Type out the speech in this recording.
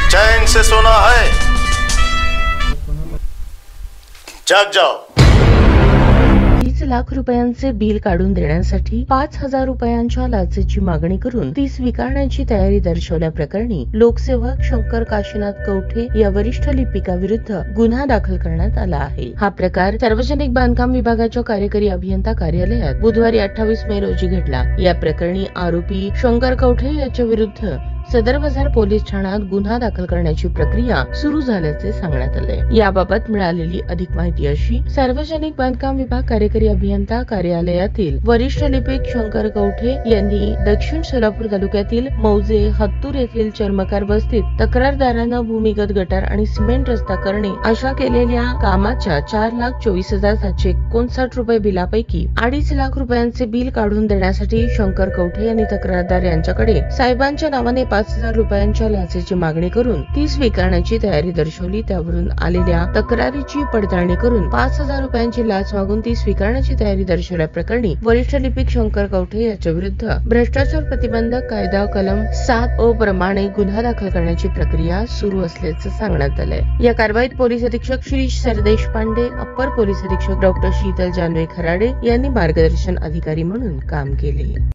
चैन से सोना है, जाग जाओ। 30 लाख रुपयांचे बिल काढून देण्यासाठी 5,000 रुपयांच्या लाचेची मागणी करून ती स्वीकारण्याची तयारी दर्शवल्याप्रकरणी लोकसेवक शंकर काशीनाथ कवठे या वरिष्ठ लिपिकाविरुद्ध गुन्हा दाखल करण्यात आला आहे। हा प्रकार सार्वजनिक बांधकाम विभागाच्या कार्यकारी अभियंता कार्यालयात बुधवारी 28 मे रोजी घडला। या प्रकरणी आरोपी शंकर कवठे याच्या विरुद्ध सदर बाजार पोलीस ठाण्यात गुन्हा दाखल करण्याची प्रक्रिया सुरू झाल्याचे सांगण्यात आले। याबाबत मिळालेली अधिक माहिती अशी, सार्वजनिक बांधकाम विभाग कार्यकारी अभियंता कार्यालयातील वरिष्ठ लिपिक शंकर कवठे यांनी दक्षिण सोलापूर तालुक्यातील मौजे हत्तूर येथील चर्मकार वस्तीत तक्रारदारांना भूमिगत गटार आणि सिमेंट रस्ता करणे अशा केलेल्या कामाच्या 4,24,759 रुपये बिलापैकी 2.5 लाख रुपयांचे बिल काढून देण्यासाठी शंकर कवठे यांनी तक्रारदार यांच्याकडे साहेबांच्या नावाने 5,000 रुपयांच्या लाचेची मागणी करून ती स्वीकारण्याची तयारी दर्शवली। त्यावरून आलेल्या तक्रारीची पडताळणी करून 5,000 रुपयांची लाच मागून ती स्वीकारण्याची तयारी दर्शवल्याप्रकरणी वरिष्ठ लिपिक शंकर कवठे याच्या विरुद्ध भ्रष्टाचार प्रतिबंधक कायदा कलम 7A प्रमाणे गुन्हा दाखल करण्याची प्रक्रिया सुरू असल्याचं सांगण्यात आलंय। या कारवाईत पोलीस अधीक्षक श्री सरदेश पांडे, अप्पर पोलीस अधीक्षक डॉक्टर शीतल जानवे खराडे यांनी मार्गदर्शन अधिकारी म्हणून काम केले।